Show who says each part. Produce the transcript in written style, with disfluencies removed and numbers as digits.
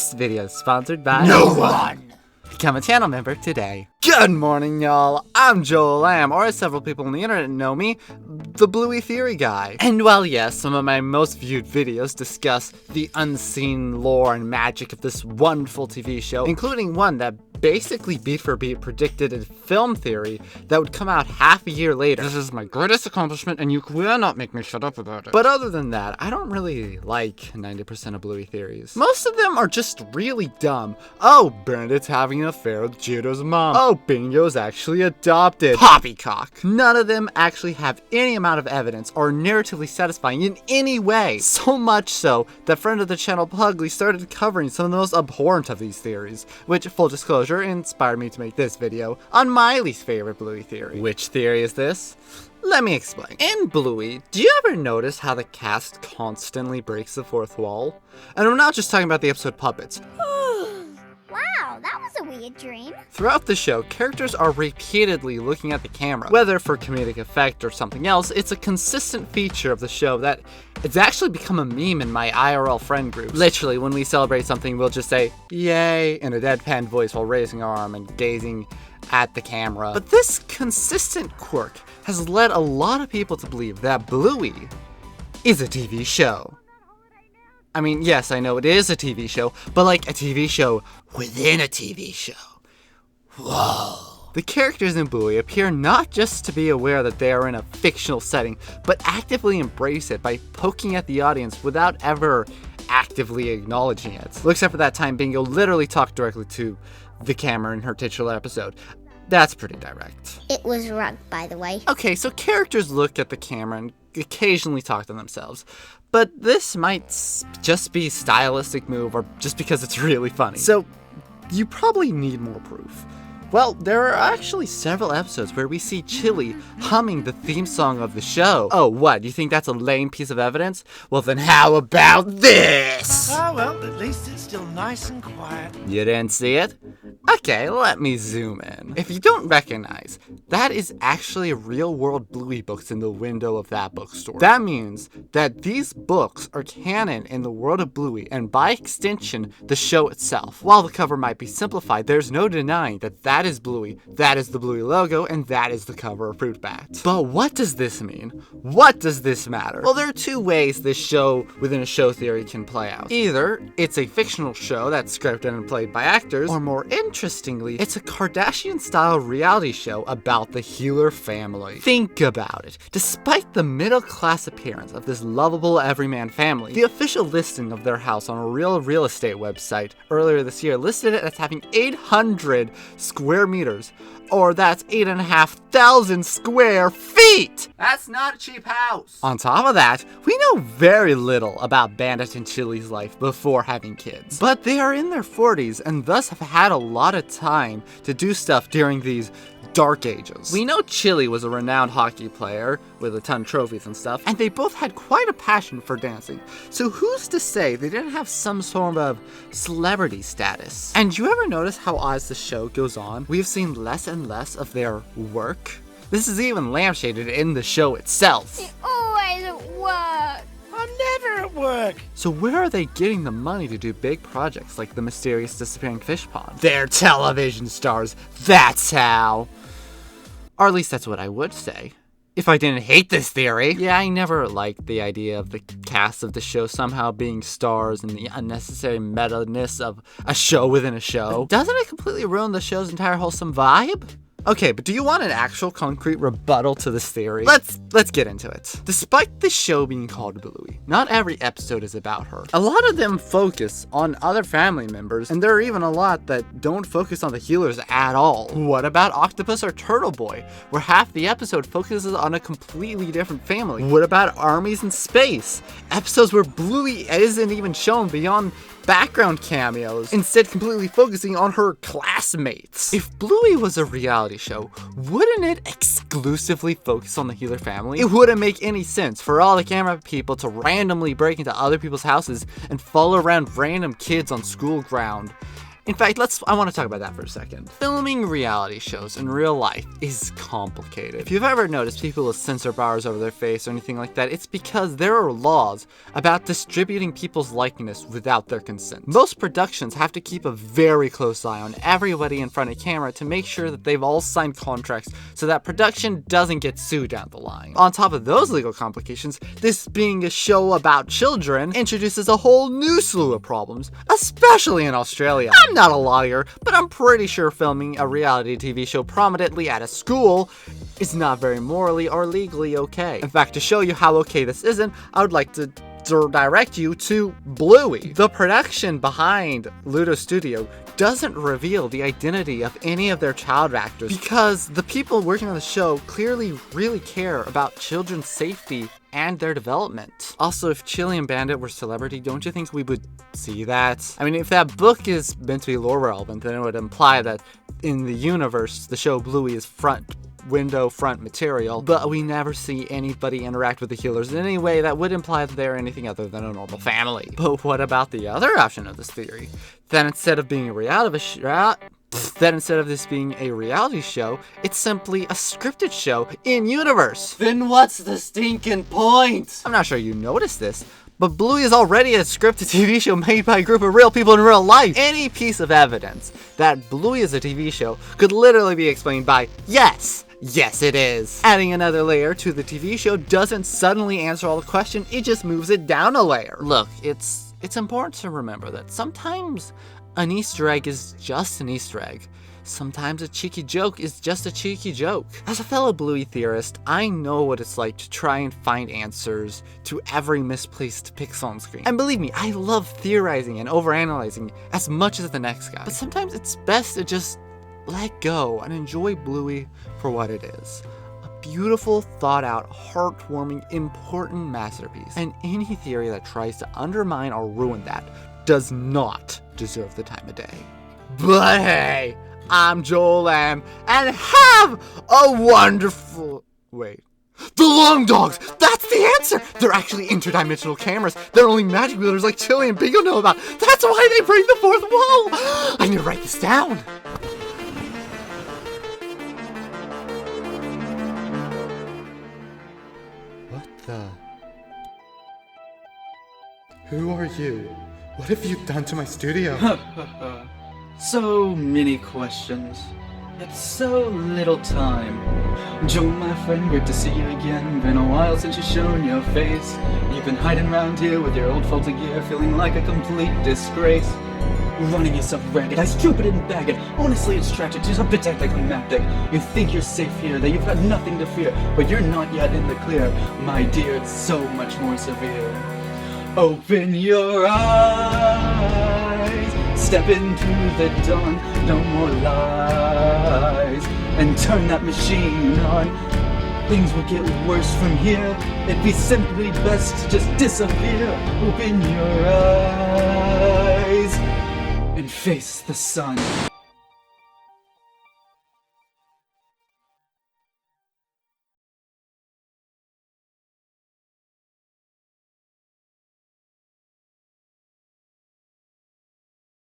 Speaker 1: This video is sponsored by
Speaker 2: No one!
Speaker 1: Become a channel member today. Good morning, y'all. I'm Joel Lamb, or as several people on the internet know me, the Bluey Theory guy. And while yes, some of my most viewed videos discuss the unseen lore and magic of this wonderful TV show, including one that basically beat for beat predicted a film theory that would come out half a year later. This is my greatest accomplishment, and you cannot make me shut up about it. But other than that, I don't really like 90% of Bluey theories. Most of them are just really dumb. Oh, Bandit's having an affair with Judo's mom. Oh, Bingo's actually adopted. Poppycock. None of them actually have any amount of evidence or narratively satisfying in any way. So much so that friend of the channel Pugly started covering some of the most abhorrent of these theories, which, full disclosure, inspired me to make this video on my least favorite Bluey theory. Which theory is this? Let me explain. In Bluey, do you ever notice how the cast constantly breaks the fourth wall? And I'm not just talking about the episode Puppets.
Speaker 3: Wow, that was a weird dream.
Speaker 1: Throughout the show, characters are repeatedly looking at the camera. Whether for comedic effect or something else, it's a consistent feature of the show that it's actually become a meme in my IRL friend groups. Literally, when we celebrate something, we'll just say, yay, in a deadpan voice while raising our arm and gazing at the camera. But this consistent quirk has led a lot of people to believe that Bluey is a TV show. I mean, yes, I know it is a TV show, but like a TV show within a TV show. Whoa. The characters in Bluey appear not just to be aware that they are in a fictional setting, but actively embrace it by poking at the audience without ever actively acknowledging it. Well, except for that time Bingo literally talked directly to the camera in her titular episode. That's pretty direct.
Speaker 3: It was Rug, by the way.
Speaker 1: Okay, so characters look at the camera and occasionally talk to themselves. But this might just be a stylistic move or just because it's really funny. So you probably need more proof. Well, there are actually several episodes where we see Chili humming the theme song of the show. Oh, what? You think that's a lame piece of evidence? Well, then how about this?
Speaker 2: Oh, well, at least it's still nice and quiet.
Speaker 1: You didn't see it? Okay, let me zoom in. If you don't recognize, that is actually real-world Bluey books in the window of that bookstore. That means that these books are canon in the world of Bluey, and by extension, the show itself. While the cover might be simplified, there's no denying that that is Bluey, that is the Bluey logo, and that is the cover of Fruit Bat. But what does this mean? What does this matter? Well, there are two ways this show within a show theory can play out. Either it's a fictional show that's scripted and played by actors, or more interestingly, it's a Kardashian-style reality show about the Healer family. Think about it. Despite the middle-class appearance of this lovable everyman family, the official listing of their house on a real estate website earlier this year listed it as having 800 square meters, or that's 8,500 square feet! That's not a cheap house! On top of that, we know very little about Bandit and Chili's life before having kids. But they are in their 40s and thus have had a lot of time to do stuff during these dark ages. We know Chili was a renowned hockey player with a ton of trophies and stuff, and they both had quite a passion for dancing. So who's to say they didn't have some sort of celebrity status? And you ever notice how as the show goes on, we've seen less and less of their work? This is even lampshaded in the show itself.
Speaker 3: They're always at work.
Speaker 2: I'm never at work.
Speaker 1: So where are they getting the money to do big projects like the mysterious disappearing fish pond? They're television stars, that's how. Or at least that's what I would say, if I didn't hate this theory. Yeah, I never liked the idea of the cast of the show somehow being stars and the unnecessary meta-ness of a show within a show. But doesn't it completely ruin the show's entire wholesome vibe? Okay, but do you want an actual concrete rebuttal to this theory? Let's get into it. Despite the show being called Bluey, not every episode is about her. A lot of them focus on other family members, and there are even a lot that don't focus on the healers at all. What about Octopus or Turtle Boy, where half the episode focuses on a completely different family? What about Armies in Space, episodes where Bluey isn't even shown beyond background cameos, instead completely focusing on her classmates? If Bluey was a reality show, wouldn't it exclusively focus on the Healer family? It wouldn't make any sense for all the camera people to randomly break into other people's houses and follow around random kids on school ground In fact, I want to talk about that for a second. Filming reality shows in real life is complicated. If you've ever noticed people with censor bars over their face or anything like that, it's because there are laws about distributing people's likeness without their consent. Most productions have to keep a very close eye on everybody in front of camera to make sure that they've all signed contracts so that production doesn't get sued down the line. On top of those legal complications, this being a show about children introduces a whole new slew of problems, especially in Australia. I'm not a lawyer, but I'm pretty sure filming a reality TV show prominently at a school is not very morally or legally okay. In fact, to show you how okay this isn't, I would like to direct you to Bluey. The production behind Ludo Studio doesn't reveal the identity of any of their child actors because the people working on the show clearly really care about children's safety and their development. Also, if Chili and Bandit were celebrity, don't you think we would see that? I mean, if that book is meant to be lore relevant, then it would imply that in the universe, the show Bluey is front material, but we never see anybody interact with the healers in any way that would imply that they're anything other than a normal family. But what about the other option of this theory? That instead of being a reality show, it's simply a scripted show in universe. Then what's the stinking point? I'm not sure you noticed this, but Bluey is already a scripted TV show made by a group of real people in real life. Any piece of evidence that Bluey is a TV show could literally be explained by yes, it is. Adding another layer to the TV show doesn't suddenly answer all the questions, it just moves it down a layer. Look, it's important to remember that sometimes an Easter egg is just an Easter egg. Sometimes a cheeky joke is just a cheeky joke. As a fellow Bluey theorist, I know what it's like to try and find answers to every misplaced pixel on screen. And believe me, I love theorizing and overanalyzing as much as the next guy. But sometimes it's best to just let go and enjoy Bluey for what it is. A beautiful, thought out, heartwarming, important masterpiece. And any theory that tries to undermine or ruin that does not deserve the time of day. But hey, I'm Joel Lamb, and have a wonderful... Wait. The Long Dogs! That's the answer! They're actually interdimensional cameras. They're only magic wielders like Chili and Bingo know about. That's why they break the fourth wall! I need to write this down. What the... Who are you? What have you done to my studio?
Speaker 4: So many questions, yet so little time. Joe, my friend, great to see you again. Been a while since you've shown your face. You've been hiding around here with your old faulty gear, feeling like a complete disgrace. Running yourself ragged, I stupid and bagged. Honestly, it's tragic, just a bit anticlimactic. You think you're safe here, that you've got nothing to fear, but you're not yet in the clear. My dear, it's so much more severe. Open your eyes, step into the dawn, no more lies, and turn that machine on. Things will get worse from here, it'd be simply best to just disappear. Open your eyes and face the sun.